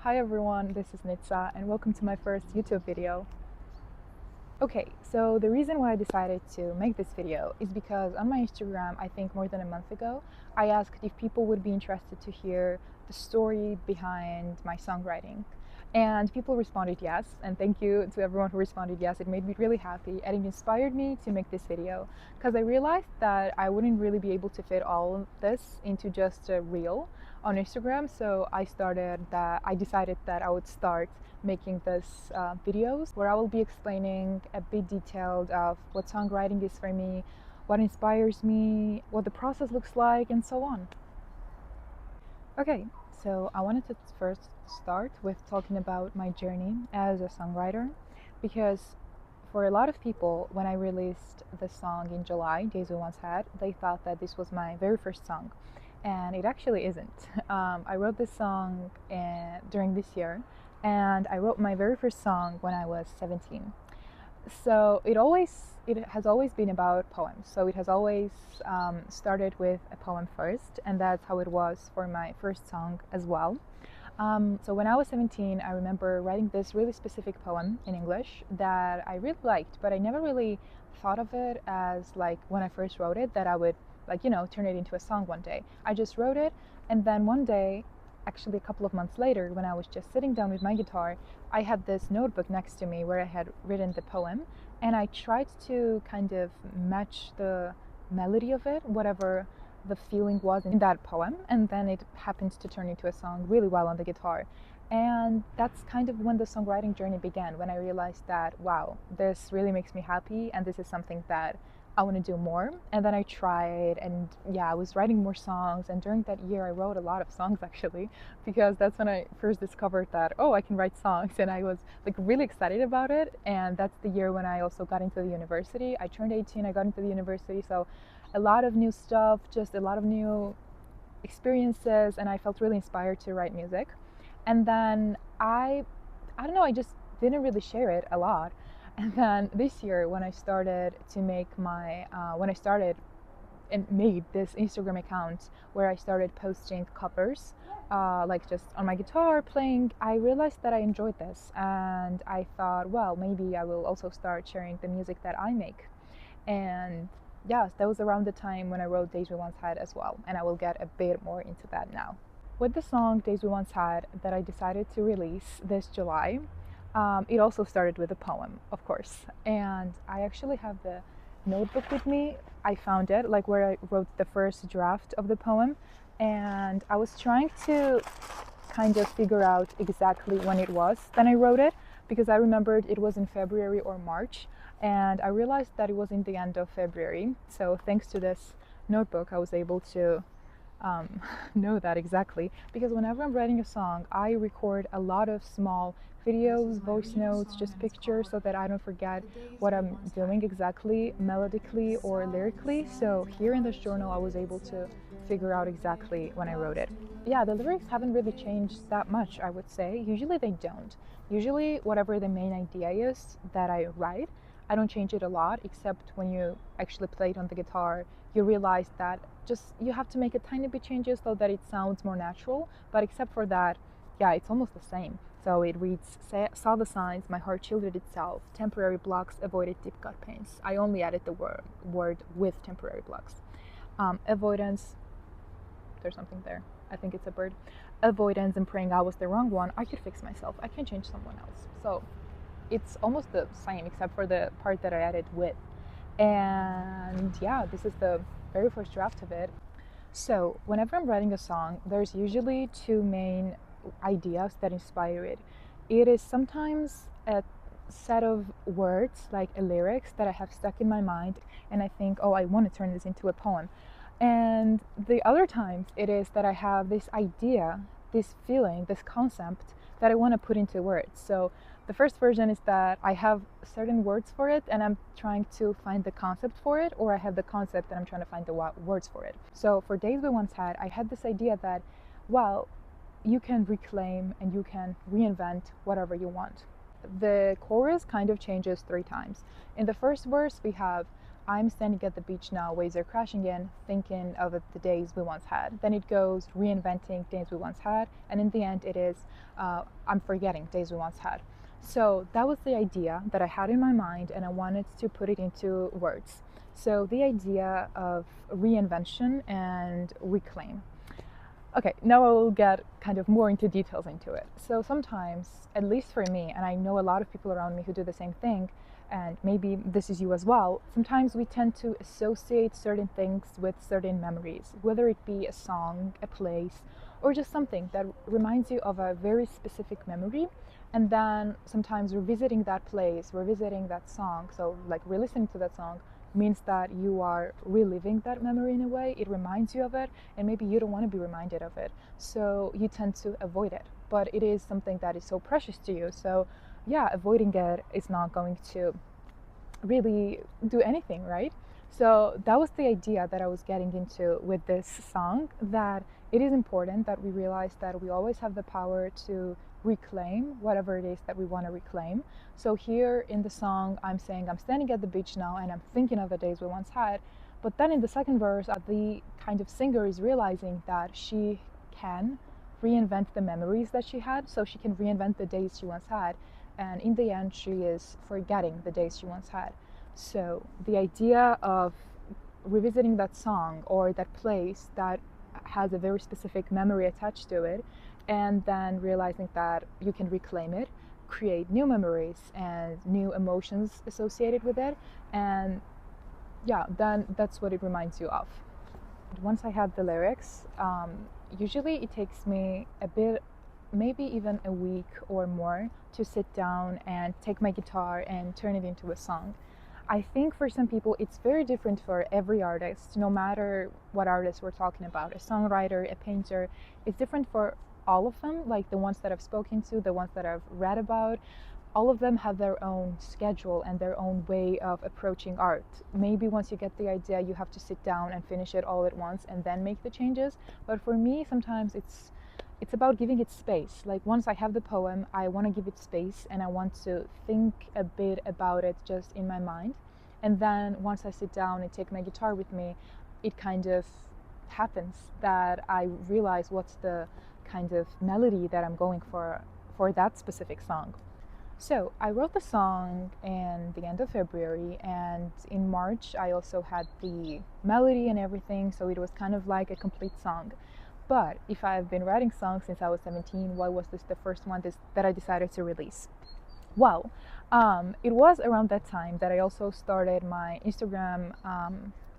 Hi everyone, this is Nitsa and welcome to my first YouTube video. Okay, so the reason why I decided to make this video is because on my Instagram, I think more than a month ago, I asked if people would be interested to hear the story behind my songwriting. And people responded yes, and thank you to everyone who responded yes. It made me really happy and it inspired me to make this video because I realized that I wouldn't really be able to fit all of this into just a reel on Instagram. So I decided that I would start making this videos where I will be explaining a bit detailed of what songwriting is for me, what inspires me, what the process looks like, and so on. Okay, so I wanted to first start with talking about my journey as a songwriter because for a lot of people, when I released the song in July, Days We Once Had, they thought that this was my very first song, and it actually isn't. I wrote this song during this year, and I wrote my very first song when I was 17. So it has always been about poems. So it has always started with a poem first, and that's how it was for my first song as well. So when I was 17, I remember writing this really specific poem in English that I really liked, but I never really thought of it as like when I first wrote it that I would turn it into a song one day. I just wrote it, and then one day, actually a couple of months later, when I was just sitting down with my guitar, I had this notebook next to me where I had written the poem, and I tried to kind of match the melody of it, whatever the feeling was in that poem, and then it happened to turn into a song really well on the guitar. And that's kind of when the songwriting journey began, when I realized that, wow, this really makes me happy and this is something that I want to do more. And then I tried, and yeah, I was writing more songs, and during that year I wrote a lot of songs actually, because that's when I first discovered that, oh, I can write songs, and I was like really excited about it. And that's the year when I also got into the university. I turned 18, I got into the university, so a lot of new stuff, just a lot of new experiences, and I felt really inspired to write music. And then I don't know, I just didn't really share it a lot. And then this year, when I started to make when I started and made this Instagram account where I started posting covers, like just on my guitar playing, I realized that I enjoyed this, and I thought, well, maybe I will also start sharing the music that I make. And yes, that was around the time when I wrote Days We Once Had as well, and I will get a bit more into that now. With the song Days We Once Had that I decided to release this July, it also started with a poem, of course. And I actually have the notebook with me. I found it, like where I wrote the first draft of the poem. And I was trying to kind of figure out exactly when it was that I wrote it, because I remembered it was in February or March. And I realized that it was in the end of February. So thanks to this notebook, I was able to know that exactly, because whenever I'm writing a song, I record a lot of small videos, voice notes, just pictures, so that I don't forget what I'm doing exactly melodically or lyrically. So here in this journal, I was able to figure out exactly when I wrote it. Yeah, the lyrics haven't really changed that much, I would say. Usually they don't. Usually whatever the main idea is that I write, I don't change it a lot, except when you actually play it on the guitar, you realize that just you have to make a tiny bit changes so that it sounds more natural. But except for that, yeah, it's almost the same. So it reads, saw the signs, my heart shielded itself, temporary blocks, avoided deep gut pains. I only added the word with temporary blocks. Avoidance, there's something there. I think it's a bird. Avoidance and praying I was the wrong one. I could fix myself. I can change someone else. So it's almost the same except for the part that I added with. And yeah, this is the very first draft of it. So whenever I'm writing a song, there's usually two main ideas that inspire it. It is sometimes a set of words, like a lyrics that I have stuck in my mind, and I think, oh, I want to turn this into a poem. And the other times it is that I have this idea, this feeling, this concept that I want to put into words. So the first version is that I have certain words for it and I'm trying to find the concept for it, or I have the concept and I'm trying to find the words for it. So for Days We Once Had, I had this idea that, well, you can reclaim and you can reinvent whatever you want. The chorus kind of changes 3 times. In the first verse, we have I'm standing at the beach now, waves are crashing in, thinking of the days we once had. Then it goes reinventing days we once had, and in the end it is I'm forgetting days we once had. So that was the idea that I had in my mind, and I wanted to put it into words. So the idea of reinvention and reclaim. Okay, now I will get kind of more into details into it. So sometimes, at least for me, and I know a lot of people around me who do the same thing, and maybe this is you as well, sometimes we tend to associate certain things with certain memories, whether it be a song, a place, or just something that reminds you of a very specific memory. And then sometimes revisiting that place, revisiting that song, so like re-listening to that song, means that you are reliving that memory in a way. It reminds you of it, and maybe you don't want to be reminded of it, so you tend to avoid it. But it is something that is so precious to you, so yeah, avoiding it is not going to really do anything, right? So that was the idea that I was getting into with this song, that it is important that we realize that we always have the power to reclaim whatever it is that we want to reclaim. So here in the song, I'm saying I'm standing at the beach now and I'm thinking of the days we once had. But then in the second verse, the kind of singer is realizing that she can reinvent the memories that she had, so she can reinvent the days she once had. And in the end, she is forgetting the days she once had. So the idea of revisiting that song or that place that has a very specific memory attached to it, and then realizing that you can reclaim it, create new memories and new emotions associated with it, and yeah, then that's what it reminds you of. Once I had the lyrics, usually it takes me a bit, maybe even a week or more, to sit down and take my guitar and turn it into a song. I think for some people it's very different for every artist, no matter what artist we're talking about. A songwriter, a painter, it's different for all of them, like the ones that I've spoken to, the ones that I've read about. All of them have their own schedule and their own way of approaching art. Maybe once you get the idea, you have to sit down and finish it all at once and then make the changes. But for me, sometimes it's about giving it space. Like once I have the poem, I want to give it space and I want to think a bit about it just in my mind. And then once I sit down and take my guitar with me, it kind of happens that I realize what's the kind of melody that I'm going for that specific song. So I wrote the song in the end of February, and in March I also had the melody and everything, so it was kind of like a complete song. But if I've been writing songs since I was 17, why was this the first one that I decided to release? Well, it was around that time that I also started my Instagram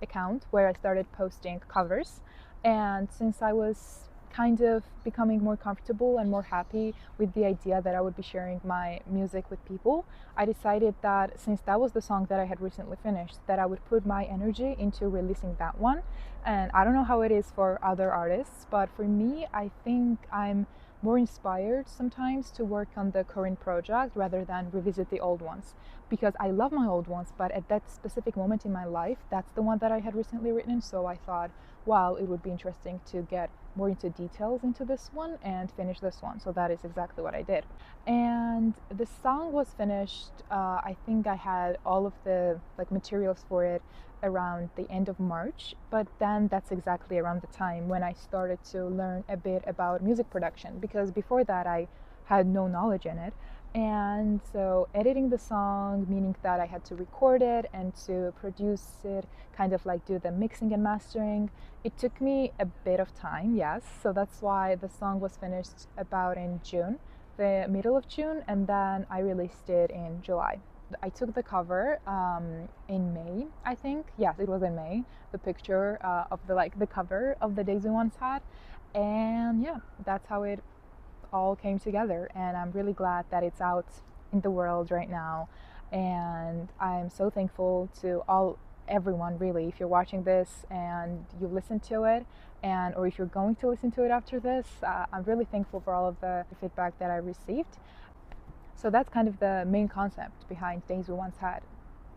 account, where I started posting covers. And since I was kind of becoming more comfortable and more happy with the idea that I would be sharing my music with people, I decided that since that was the song that I had recently finished, that I would put my energy into releasing that one. And I don't know how it is for other artists, but for me, I think I'm more inspired sometimes to work on the current project rather than revisit the old ones, because I love my old ones, but at that specific moment in my life, that's the one that I had recently written. So I thought, wow, it would be interesting to get more into details into this one and finish this one. So that is exactly what I did. And the song was finished, I think I had all of the materials for it around the end of March, but then that's exactly around the time when I started to learn a bit about music production, because before that I had no knowledge in it. And so editing the song, meaning that I had to record it and to produce it, kind of like do the mixing and mastering, it took me a bit of time, yes. So that's why the song was finished about in June, the middle of June, and then I released it in July. I took the cover in May, I think. Yes, it was in May. The picture of the cover of the Days We Once Had, and yeah, that's how it all came together. And I'm really glad that it's out in the world right now. And I'm so thankful to everyone, really, if you're watching this and you listen to it, and or if you're going to listen to it after this. I'm really thankful for all of the feedback that I received. So that's kind of the main concept behind Days We Once Had.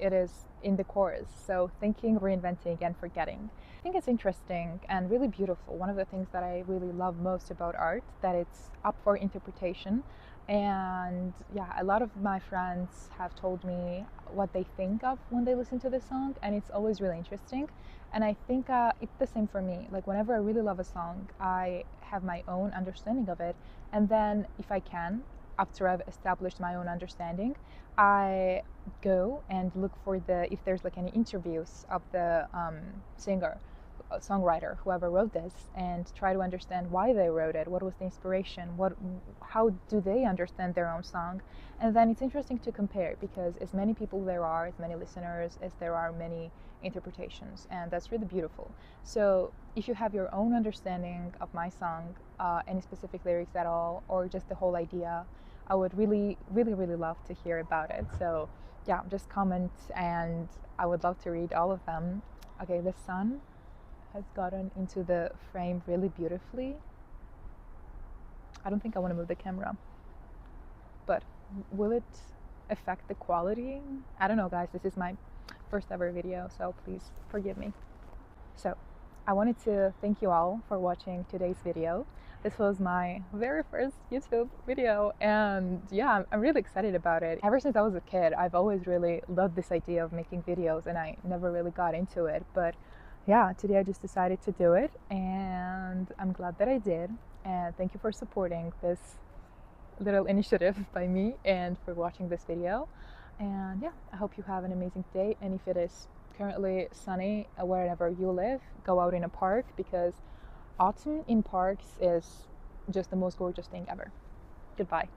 it is in the chorus. So thinking, reinventing, and forgetting. I think it's interesting and really beautiful. One of the things that I really love most about art, that it's up for interpretation. And yeah, a lot of my friends have told me what they think of when they listen to this song, and it's always really interesting. And I think it's the same for me. Like whenever I really love a song, I have my own understanding of it, and then if I can, after I've established my own understanding, I go and look for if there's like any interviews of the singer, songwriter, whoever wrote this, and try to understand why they wrote it, what was the inspiration, how do they understand their own song. And then it's interesting to compare, because as many people there are, as many listeners as there are many interpretations, and that's really beautiful. So if you have your own understanding of my song, any specific lyrics at all, or just the whole idea, I would really, really, really love to hear about it. So yeah, just comment, and I would love to read all of them. Okay, the sun has gotten into the frame really beautifully. I don't think I want to move the camera, but will it affect the quality? I don't know, guys. This is my first ever video, so please forgive me. So I wanted to thank you all for watching today's video. This was my very first YouTube video, and yeah, I'm really excited about it. Ever since I was a kid, I've always really loved this idea of making videos, and I never really got into it. But yeah, today I just decided to do it, and I'm glad that I did. And thank you for supporting this little initiative by me and for watching this video. And yeah, I hope you have an amazing day. And if it is currently sunny wherever you live, go out in a park, because autumn in parks is just the most gorgeous thing ever. Goodbye.